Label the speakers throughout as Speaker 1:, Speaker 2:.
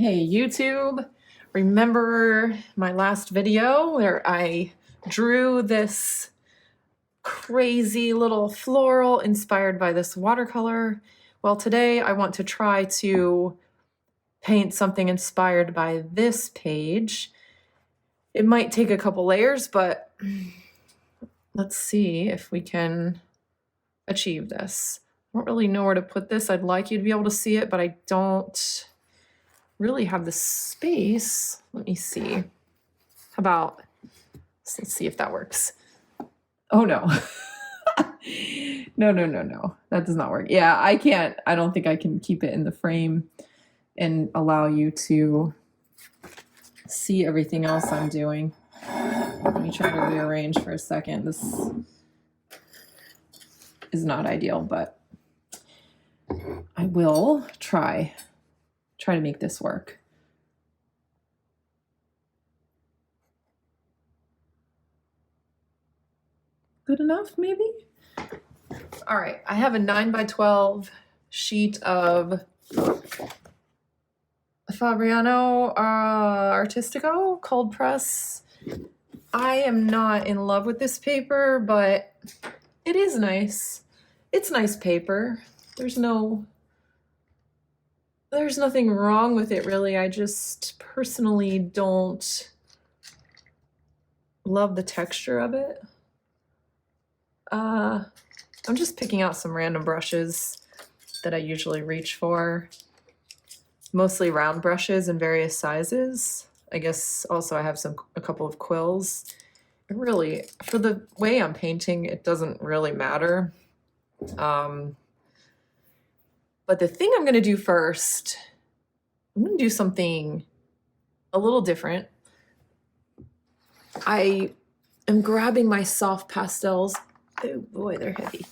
Speaker 1: Hey YouTube, remember my last video where I drew this crazy little floral inspired by this watercolor? Well, today I want to try to paint something inspired by this page. It might take a couple layers, but let's see if we can achieve this. I don't really know where to put this. I'd like you to be able to see it, but I don't really have the space. Let me see. How about, let's see if that works. Oh no. No. That does not work. Yeah, I don't think I can keep it in the frame and allow you to see everything else I'm doing. Let me try to rearrange for a second. This is not ideal, but I will try to make this work. Good enough, maybe? All right, I have a 9x12 sheet of Fabriano Artistico cold press. I am not in love with this paper, but it is nice. It's nice paper. There's nothing wrong with it, really. I just personally don't love the texture of it. I'm just picking out some random brushes that I usually reach for. Mostly round brushes in various sizes. I guess also I have a couple of quills. It really, for the way I'm painting, it doesn't really matter. But the thing I'm gonna do first, I'm gonna do something a little different. I am grabbing my soft pastels. Oh boy, they're heavy.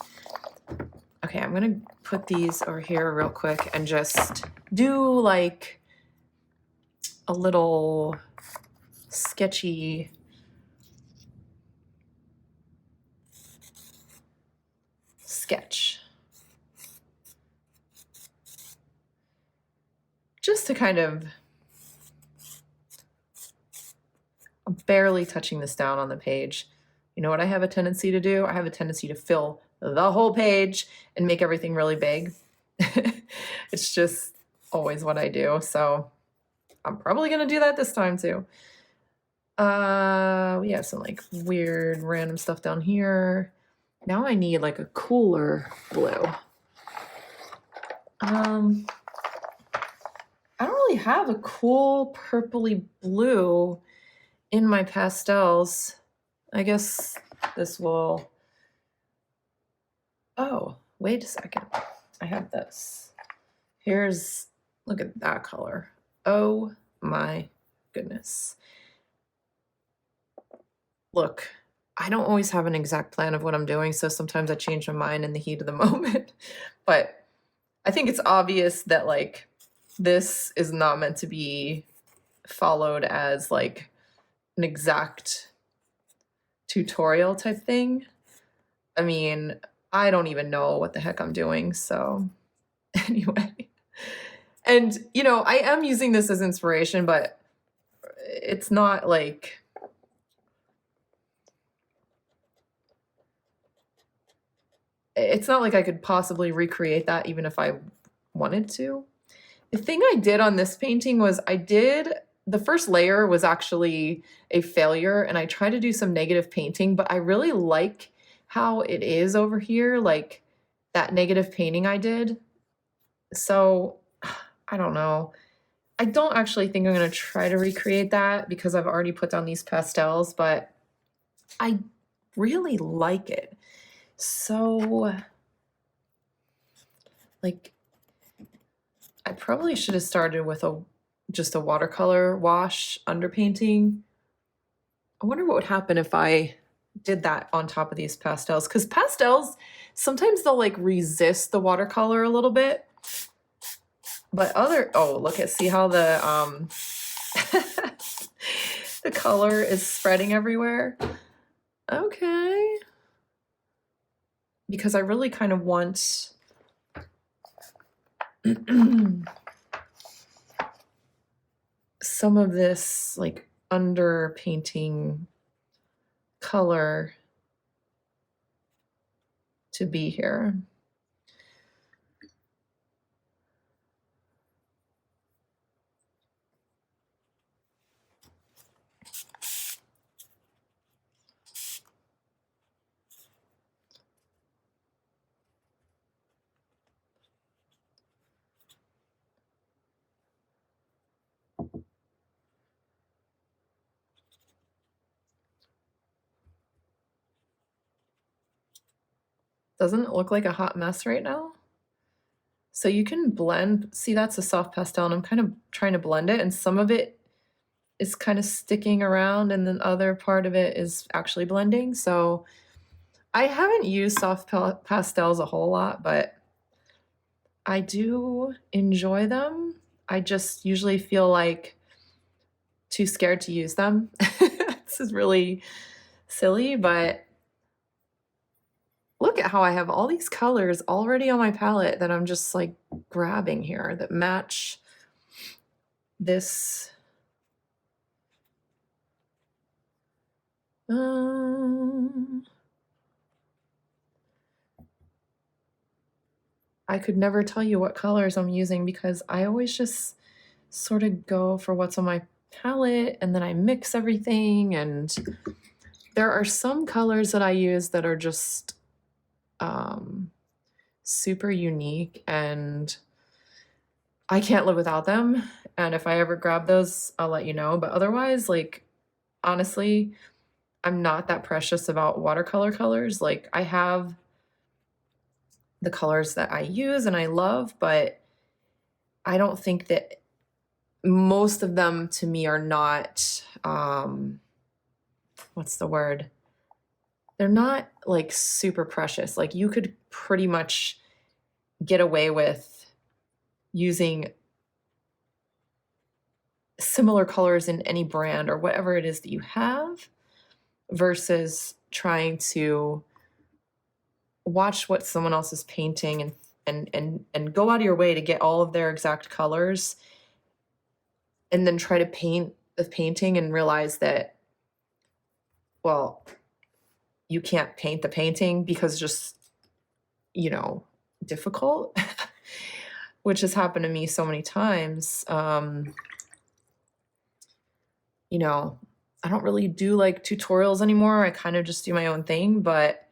Speaker 1: Okay, I'm gonna put these over here real quick and just do like a little sketchy sketch. Just to kind of, I'm barely touching this down on the page. You know what I have a tendency to do? I have a tendency to fill the whole page and make everything really big. It's just always what I do. So I'm probably gonna do that this time too. We have some like weird random stuff down here. Now I need like a cooler blue. I don't really have a cool purpley blue in my pastels. I guess this will, oh, wait a second. I have this. Look at that color. Oh my goodness. Look, I don't always have an exact plan of what I'm doing, so sometimes I change my mind in the heat of the moment. But I think it's obvious that like this is not meant to be followed as like an exact tutorial type thing. I mean, I don't even know what the heck I'm doing, so anyway. And, you know, I am using this as inspiration, but it's not like, I could possibly recreate that even if I wanted to. The thing I did on this painting was the first layer was actually a failure, and I tried to do some negative painting, but I really like how it is over here, like that negative painting I did. So I don't know. I don't actually think I'm going to try to recreate that because I've already put down these pastels, but I really like it. So, like, I probably should have started with just a watercolor wash underpainting. I wonder what would happen if I did that on top of these pastels, because pastels, sometimes they'll like resist the watercolor a little bit. But see how the the color is spreading everywhere? Okay. Because I really kind of want some of this like under painting color to be here. Doesn't it look like a hot mess right now? So you can blend, see that's a soft pastel and I'm kind of trying to blend it and some of it is kind of sticking around and then other part of it is actually blending. So I haven't used soft pastels a whole lot, but I do enjoy them. I just usually feel like too scared to use them. This is really silly, but look at how I have all these colors already on my palette that I'm just like grabbing here that match this. I could never tell you what colors I'm using because I always just sort of go for what's on my palette and then I mix everything, and there are some colors that I use that are just super unique and I can't live without them. And if I ever grab those, I'll let you know. But otherwise, like, honestly, I'm not that precious about watercolor colors. Like, I have the colors that I use and I love, but I don't think that most of them to me are not, what's the word? They're not like super precious. Like, you could pretty much get away with using similar colors in any brand or whatever it is that you have versus trying to watch what someone else is painting and go out of your way to get all of their exact colors and then try to paint the painting and realize that, well, you can't paint the painting because it's just, you know, difficult, which has happened to me so many times. You know, I don't really do like tutorials anymore. I kind of just do my own thing, but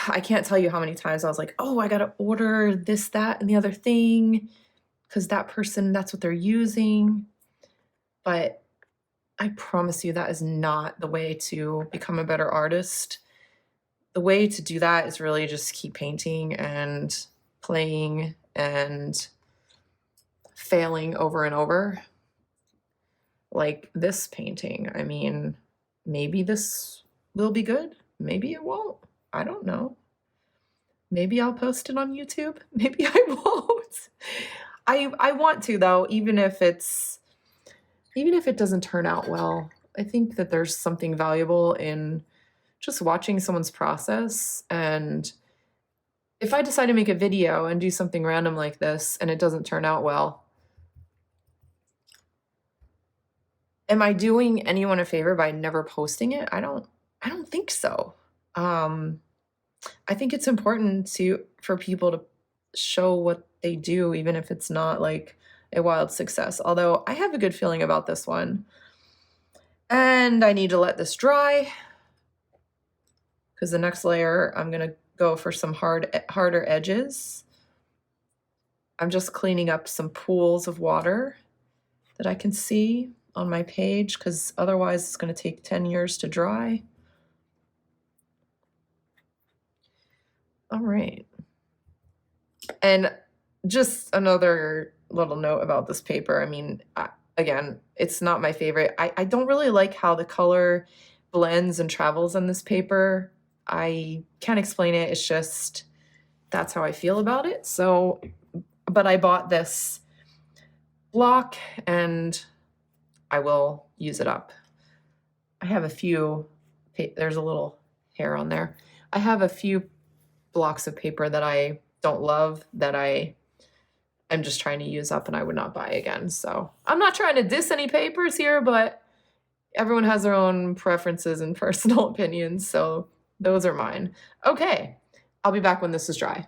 Speaker 1: I can't tell you how many times I was like, oh, I got to order this, that, and the other thing because that person, that's what they're using. But I promise you that is not the way to become a better artist. The way to do that is really just keep painting and playing and failing over and over. Like this painting, I mean, maybe this will be good. Maybe it won't. I don't know. Maybe I'll post it on YouTube. Maybe I won't. I want to though, even if it doesn't turn out well. I think that there's something valuable in just watching someone's process. And if I decide to make a video and do something random like this and it doesn't turn out well, am I doing anyone a favor by never posting it? I don't think so. I think it's important for people to show what they do, even if it's not like a wild success. Although I have a good feeling about this one. And I need to let this dry because the next layer I'm gonna go for some harder edges. I'm just cleaning up some pools of water that I can see on my page because otherwise it's going to take 10 years to dry. All right. And just another little note about this paper. I mean, again, it's not my favorite. I don't really like how the color blends and travels on this paper. I can't explain it. It's just, that's how I feel about it. So, but I bought this block and I will use it up. I have a few, there's a little hair on there. I have a few blocks of paper that I don't love that I I'm just trying to use up and I would not buy again. So I'm not trying to diss any papers here, but everyone has their own preferences and personal opinions. So those are mine. Okay, I'll be back when this is dry.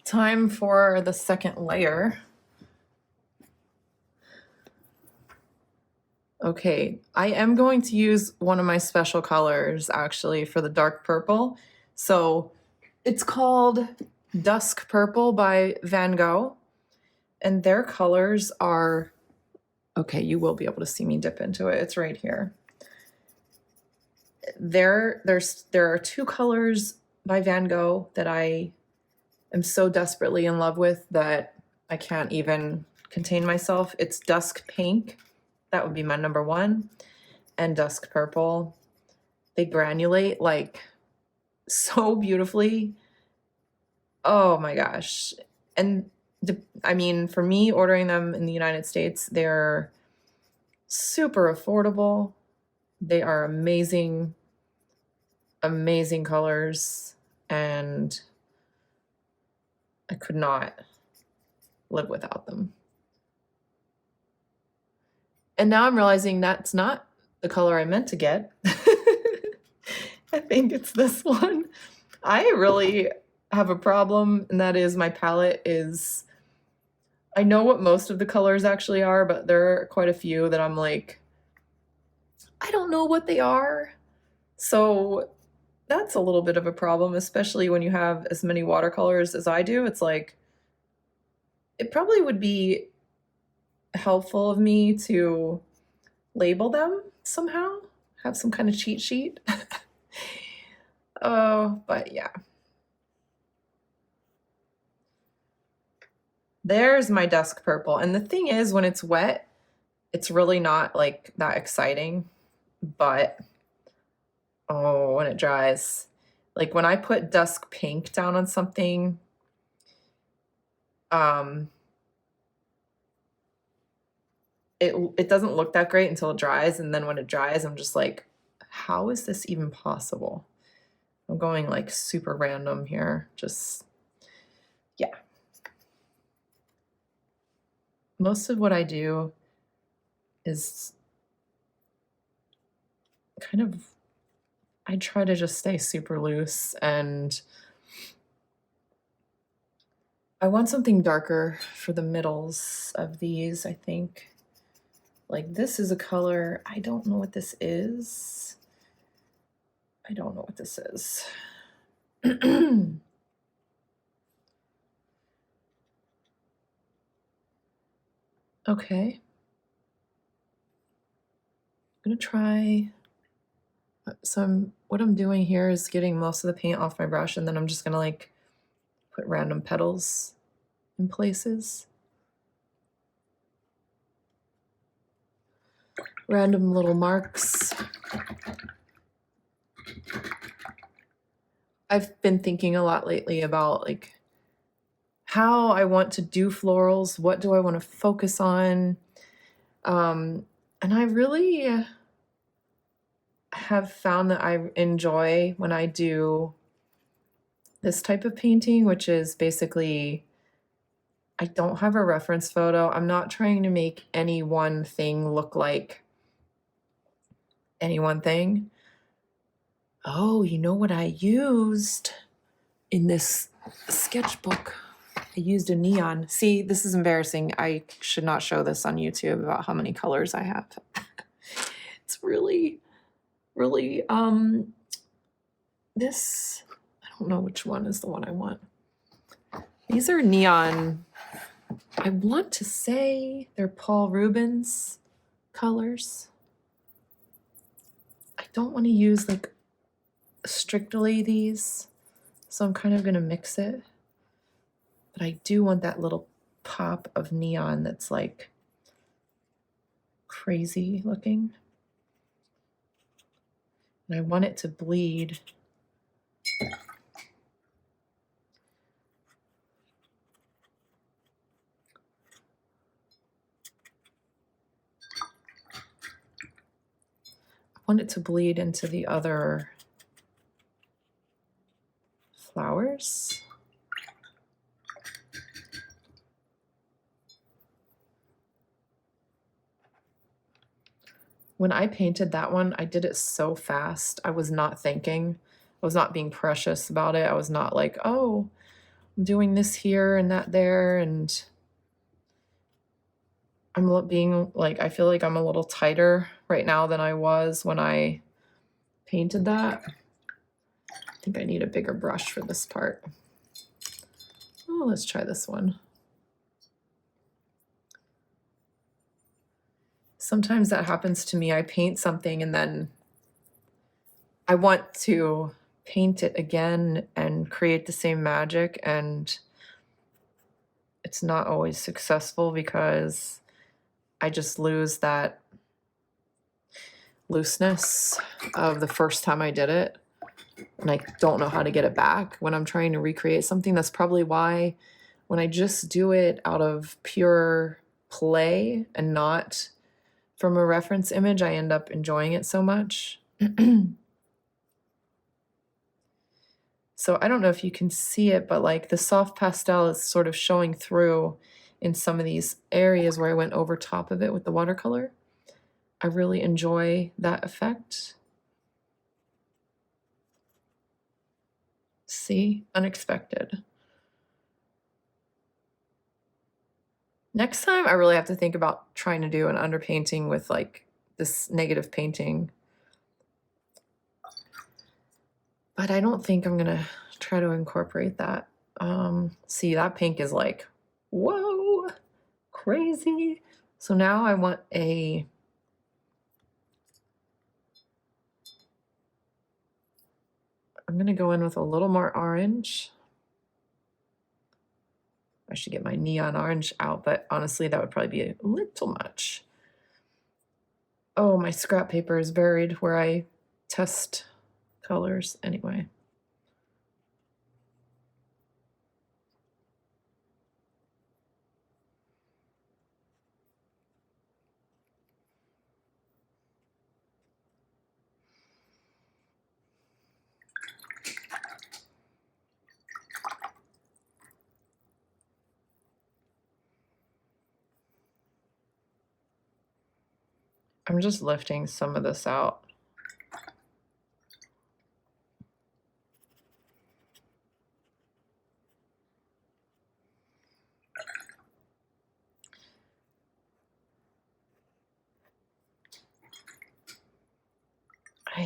Speaker 1: Time for the second layer. Okay, I am going to use one of my special colors actually for the dark purple. So it's called Dusk Purple by Van Gogh. And their colors are, okay, you will be able to see me dip into it. It's right here. There are two colors by Van Gogh that I am so desperately in love with that I can't even contain myself. It's Dusk Pink. That would be my number one. And Dusk Purple. They granulate like so beautifully. Oh my gosh. And I mean, for me, ordering them in the United States, they're super affordable. They are amazing, amazing colors. And I could not live without them. And now I'm realizing that's not the color I meant to get. I think it's this one. I really have a problem, and that is my palette is, I know what most of the colors actually are, but there are quite a few that I'm like, I don't know what they are. So that's a little bit of a problem, especially when you have as many watercolors as I do. It's like, it probably would be helpful of me to label them somehow, have some kind of cheat sheet. Oh, but yeah. There's my Dusk Purple. And the thing is, when it's wet, it's really not like that exciting, but oh, when it dries, like when I put Dusk Pink down on something, it doesn't look that great until it dries. And then when it dries, I'm just like, how is this even possible? I'm going like super random here. Just, yeah. Most of what I do is kind of, I try to just stay super loose, and I want something darker for the middles of these, I think. Like this is a color, I don't know what this is. I don't know what this is. Okay. I'm gonna try, what I'm doing here is getting most of the paint off my brush, and then I'm just gonna like put random petals in places. Random little marks. I've been thinking a lot lately about like how I want to do florals. What do I want to focus on? And I really have found that I enjoy when I do this type of painting, which is basically, I don't have a reference photo. I'm not trying to make any one thing look like any one thing. Oh, you know what I used in this sketchbook? I used a neon. See, this is embarrassing. I should not show this on YouTube about how many colors I have. It's really, really, this, I don't know which one is the one I want. These are neon. I want to say they're Paul Rubens colors. I don't want to use like strictly these, so I'm kind of going to mix it. But I do want that little pop of neon that's like crazy looking. And I want it to bleed. I want it to bleed into the other flowers. when I painted that one, I did it so fast. I was not thinking. I was not being precious about it. I was not like, oh, I'm doing this here and that there. And I'm being like, I feel like I'm a little tighter right now than I was when I painted that. I think I need a bigger brush for this part. Oh, let's try this one. Sometimes that happens to me. I paint something and then I want to paint it again and create the same magic, and it's not always successful because I just lose that looseness of the first time I did it, and I don't know how to get it back when I'm trying to recreate something. That's probably why when I just do it out of pure play and not from a reference image, I end up enjoying it so much. So I don't know if you can see it, but like the soft pastel is sort of showing through in some of these areas where I went over top of it with the watercolor. I really enjoy that effect. See, unexpected. Next time I really have to think about trying to do an underpainting with like this negative painting. But I don't think I'm gonna try to incorporate that. See, that pink is like, whoa, crazy. So now I want I'm gonna go in with a little more orange. I should get my neon orange out, but honestly, that would probably be a little much. Oh, my scrap paper is buried where I test colors anyway. I'm just lifting some of this out.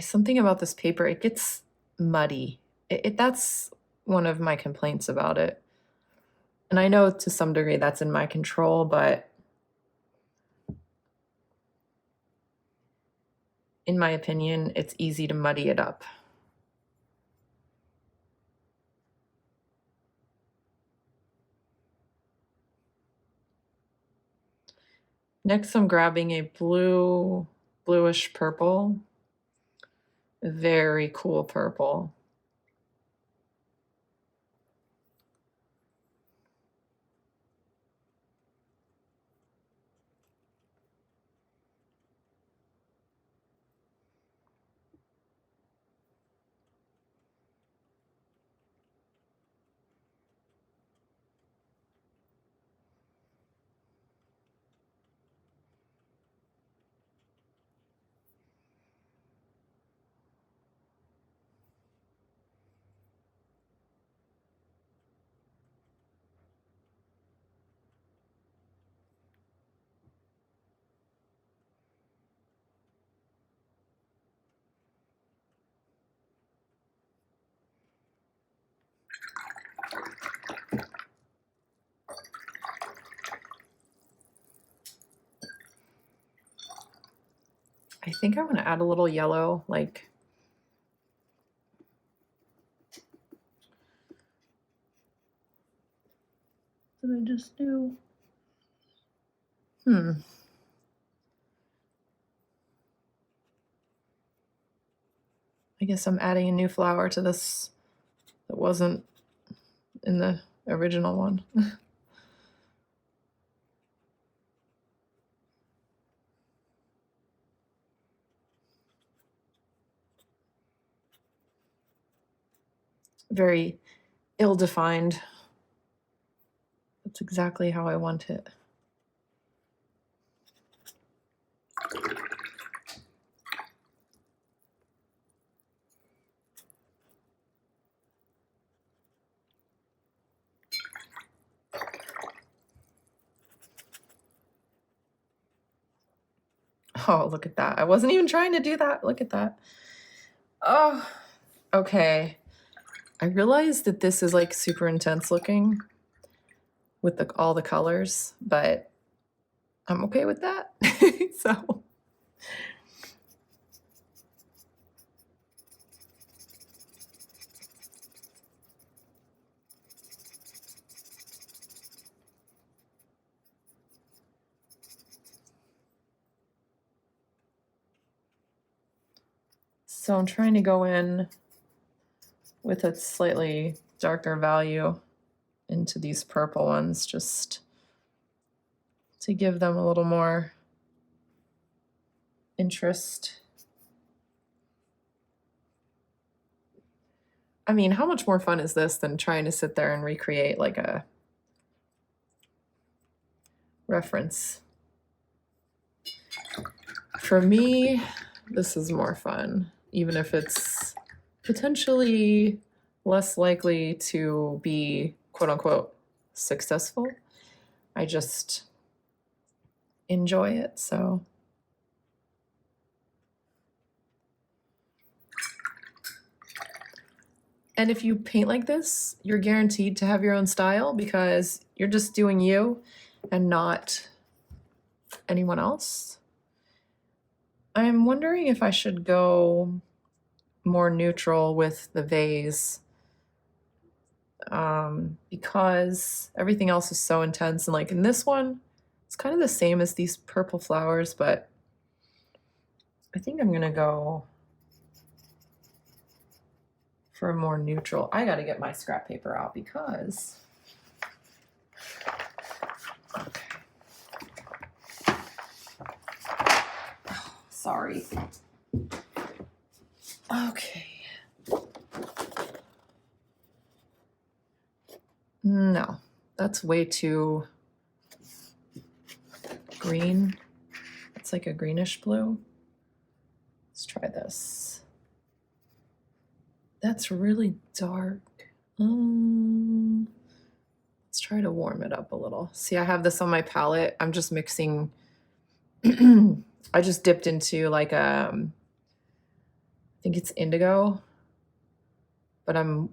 Speaker 1: Something about this paper, it gets muddy. That's one of my complaints about it. And I know to some degree that's in my control, but in my opinion, it's easy to muddy it up. Next, I'm grabbing a bluish purple. Very cool purple. I think I want to add a little yellow, like what did I just do? I guess I'm adding a new flower to this that wasn't in the original one. Very ill-defined. That's exactly how I want it. Oh, look at that. I wasn't even trying to do that. Look at that. Oh, okay. I realized that this is like super intense looking with all the colors, but I'm okay with that. So. So I'm trying to go in with a slightly darker value into these purple ones just to give them a little more interest. I mean, how much more fun is this than trying to sit there and recreate like a reference? For me, this is more fun, even if it's potentially less likely to be quote unquote successful. I just enjoy it, so. And if you paint like this, you're guaranteed to have your own style because you're just doing you and not anyone else. I'm wondering if I should go more neutral with the vase because everything else is so intense. And like in this one, it's kind of the same as these purple flowers, but I think I'm gonna go for a more neutral. I gotta get my scrap paper out because, okay. Oh, sorry. Okay. No, that's way too green. It's like a greenish blue. Let's try this. That's really dark. Let's try to warm it up a little. See, I have this on my palette. I'm just mixing. I just dipped into like I think it's indigo, but I'm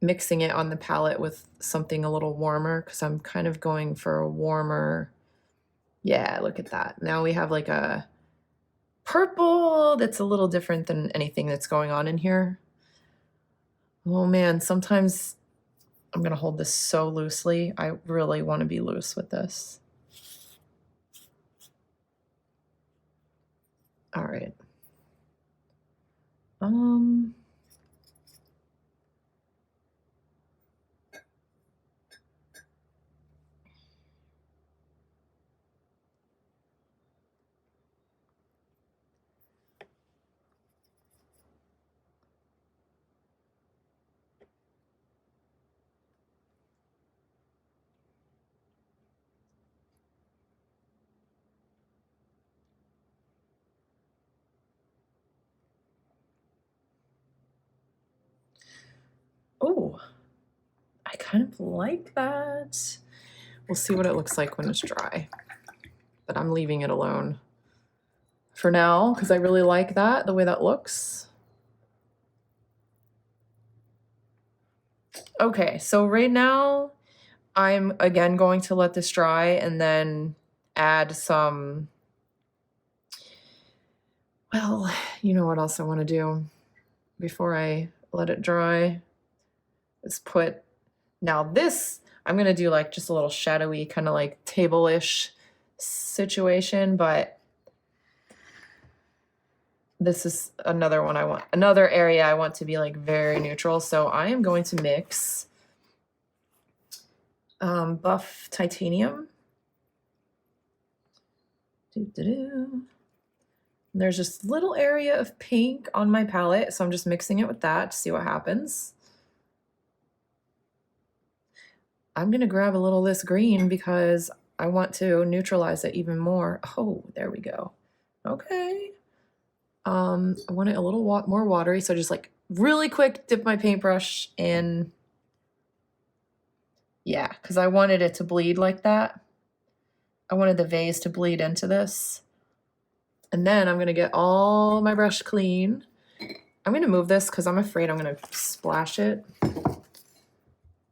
Speaker 1: mixing it on the palette with something a little warmer because I'm kind of going for a warmer. Yeah, look at that. Now we have like a purple that's a little different than anything that's going on in here. Oh man, sometimes I'm gonna hold this so loosely. I really want to be loose with this. All right. Oh, I kind of like that. We'll see what it looks like when it's dry, but I'm leaving it alone for now because I really like that, the way that looks. Okay, so right now I'm again going to let this dry and then add some, well, you know what else I want to do before I let it dry is put, now this, I'm going to do like just a little shadowy kind of like table-ish situation, but this is another one I want, another area I want to be like very neutral. So I am going to mix buff titanium. There's just a little area of pink on my palette, so I'm just mixing it with that to see what happens. I'm gonna grab a little of this green because I want to neutralize it even more. Oh, there we go. Okay. I want it a little more watery, so just like really quick dip my paintbrush in. Yeah, because I wanted it to bleed like that. I wanted the vase to bleed into this. And then I'm gonna get all my brush clean. I'm gonna move this because I'm afraid I'm gonna splash it.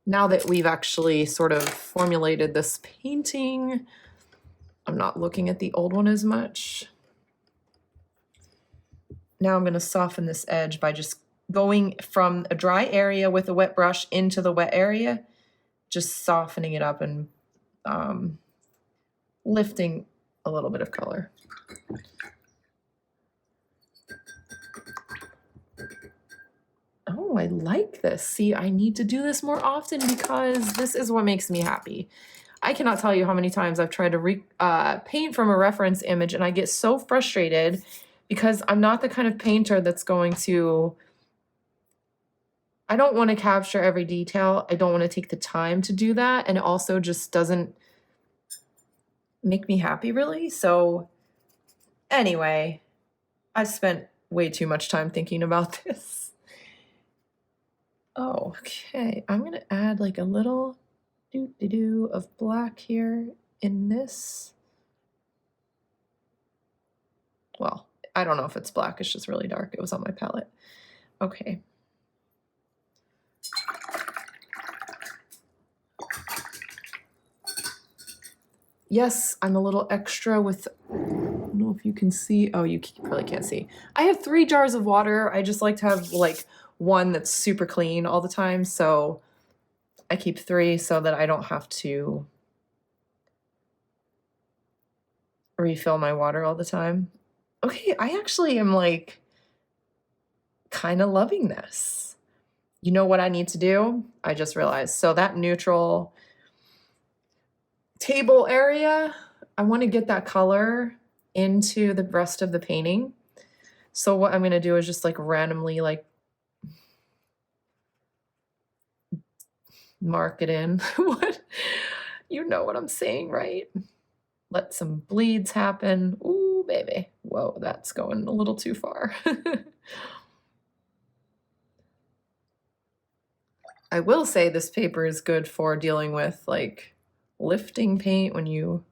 Speaker 1: Now that we've actually sort of formulated this painting, I'm not looking at the old one as much. Now I'm gonna soften this edge by just going from a dry area with a wet brush into the wet area, just softening it up and lifting a little bit of color. Oh, I like this. See, I need to do this more often because this is what makes me happy. I cannot tell you how many times I've tried to paint from a reference image and I get so frustrated because I'm not the kind of painter that's going to, I don't want to capture every detail. I don't want to take the time to do that. And it also just doesn't make me happy really. So anyway, I spent way too much time thinking about this. Oh, okay. I'm going to add like a little doo-doo-doo of black here in this. Well, I don't know if it's black. It's just really dark. It was on my palette. Okay. Yes, I'm a little extra with, I don't know if you can see. Oh, you probably can't see. I have 3 jars of water. I just like to have like one that's super clean all the time. So I keep 3 so that I don't have to refill my water all the time. Okay, I actually am like kind of loving this. You know what I need to do? I just realized. So that neutral table area, I want to get that color into the rest of the painting. So what I'm going to do is just like randomly like mark it in. What? You know what I'm saying, right? Let some bleeds happen. Ooh, baby. Whoa, that's going a little too far. I will say this paper is good for dealing with like lifting paint when you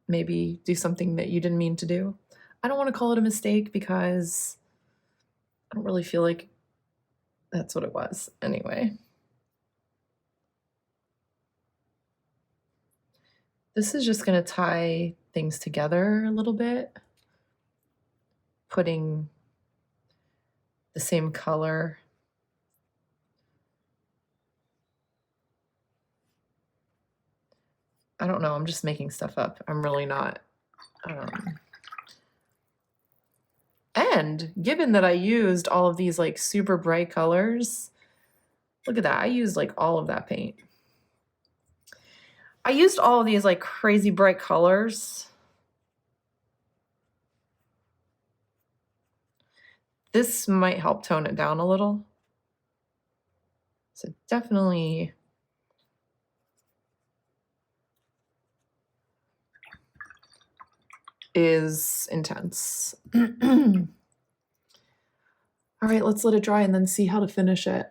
Speaker 1: maybe do something that you didn't mean to do. I don't want to call it a mistake because I don't really feel like that's what it was. Anyway. This is just going to tie things together a little bit, putting the same color. I don't know, I'm just making stuff up. I'm really not. And given that I used all of these like super bright colors, look at that, I used like all of that paint. I used all of these like crazy bright colors. This might help tone it down a little. So definitely is intense. All right, let's let it dry and then see how to finish it.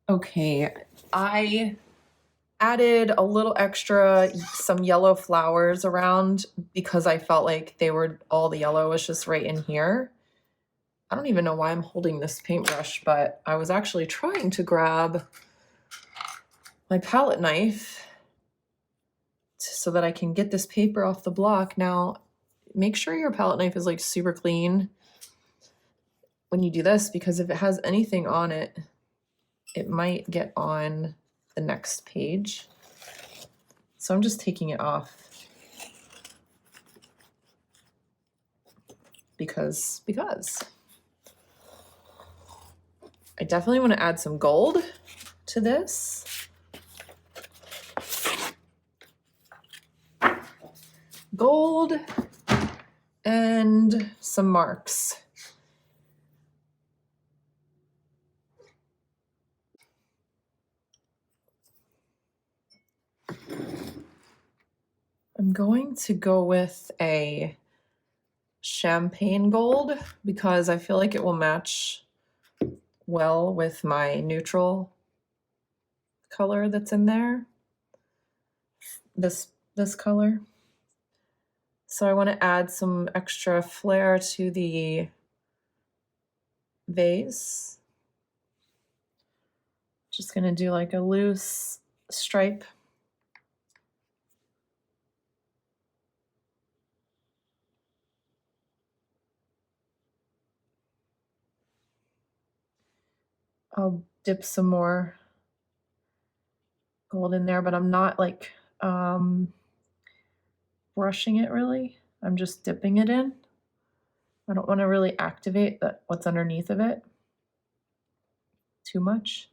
Speaker 1: Okay, I added a little extra, some yellow flowers around because I felt like all the yellow was just right in here. I don't even know why I'm holding this paintbrush, but I was actually trying to grab my palette knife so that I can get this paper off the block. Now, make sure your palette knife is like super clean when you do this, because if it has anything on it, it might get on the next page. So I'm just taking it off because I definitely want to add some gold to this. Gold and some marks. I'm going to go with a champagne gold because I feel like it will match well with my neutral color that's in there. This color. So I want to add some extra flair to the vase. Just going to do like a loose stripe. I'll dip some more gold in there, but I'm not like brushing it really. I'm just dipping it in. I don't want to really activate what's underneath of it too much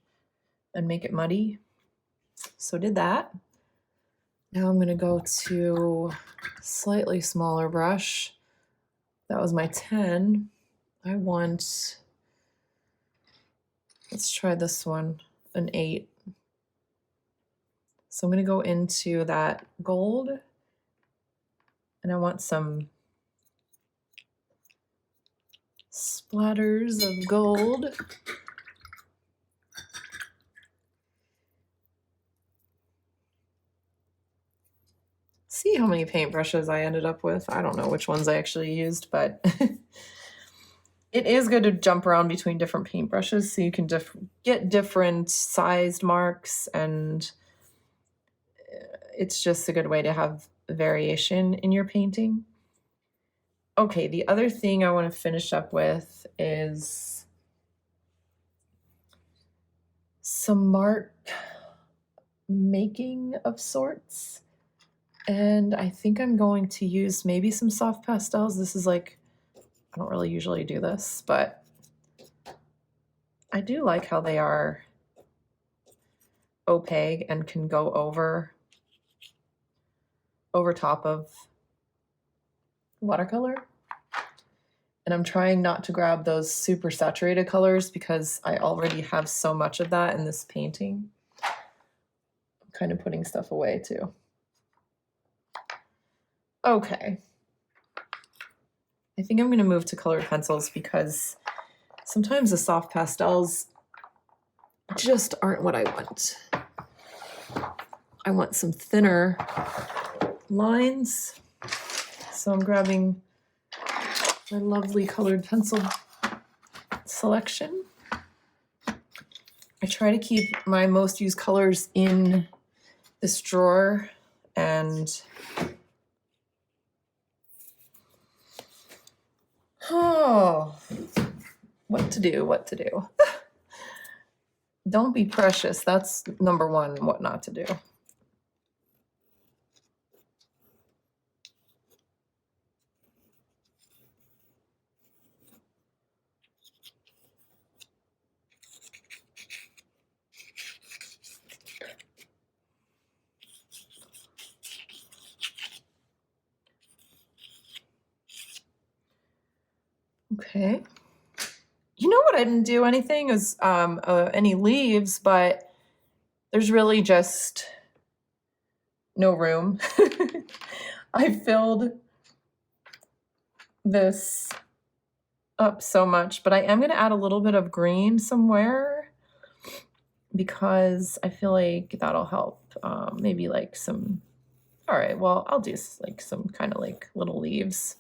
Speaker 1: and make it muddy. So did that. Now I'm going to go to a slightly smaller brush. That was my 10. I want, let's try this one, an 8. So I'm going to go into that gold, and I want some splatters of gold. See how many paintbrushes I ended up with. I don't know which ones I actually used, but it is good to jump around between different paintbrushes so you can get different sized marks, and it's just a good way to have variation in your painting. Okay, the other thing I want to finish up with is some mark making of sorts. And I think I'm going to use maybe some soft pastels. This is like, I don't really usually do this, but I do like how they are opaque and can go over top of watercolor. And I'm trying not to grab those super saturated colors because I already have so much of that in this painting. I'm kind of putting stuff away too. Okay. I think I'm going to move to colored pencils because sometimes the soft pastels just aren't what I want. I want some thinner lines. So I'm grabbing my lovely colored pencil selection. I try to keep my most used colors in this drawer, and what to do. Don't be precious. That's number one, what not to do. Okay. You know what I didn't do anything is any leaves, but there's really just no room. I filled this up so much, but I am going to add a little bit of green somewhere because I feel like that'll help. Maybe like some, all right, well, I'll do like some kind of like little leaves.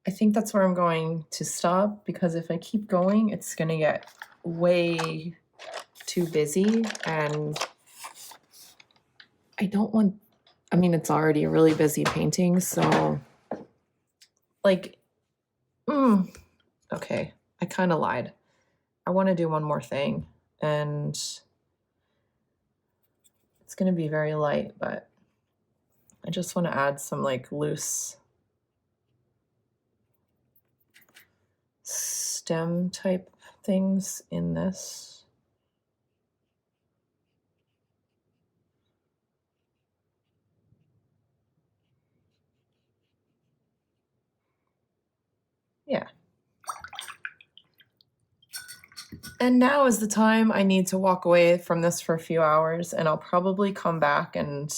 Speaker 1: I think that's where I'm going to stop because if I keep going, it's going to get way too busy, and I don't want, I mean, it's already a really busy painting, so like, okay, I kind of lied. I want to do one more thing, and it's going to be very light, but I just want to add some like loose stem type things in this. And now is the time I need to walk away from this for a few hours, and I'll probably come back and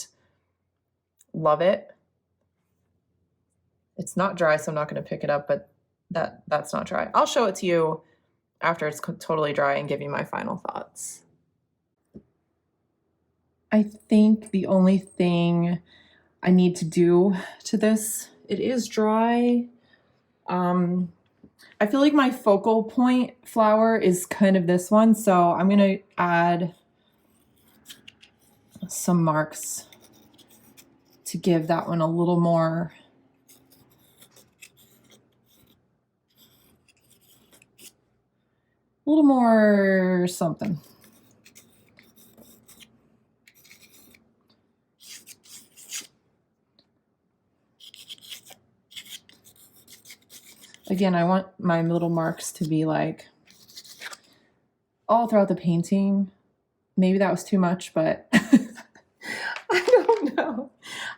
Speaker 1: love it. It's not dry, so I'm not going to pick it up, but that's not dry. I'll show it to you after it's totally dry and give you my final thoughts. I think the only thing I need to do to this, it is dry. I feel like my focal point flower is kind of this one, so I'm going to add some marks to give that one a little more something. Again, I want my little marks to be like all throughout the painting. Maybe that was too much, but I don't know.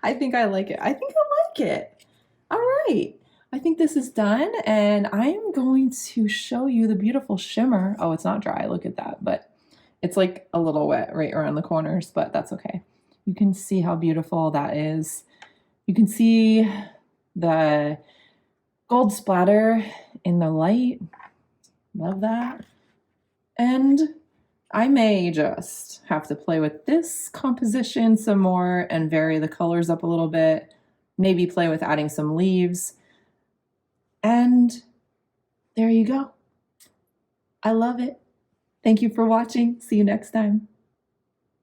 Speaker 1: I think I like it. I think I like it. All right. I think this is done, and I am going to show you the beautiful shimmer. Oh, it's not dry. Look at that. But it's like a little wet right around the corners, but that's okay. You can see how beautiful that is. You can see the gold splatter in the light. Love that. And I may just have to play with this composition some more and vary the colors up a little bit. Maybe play with adding some leaves. And there you go. I love it. Thank you for watching. See you next time.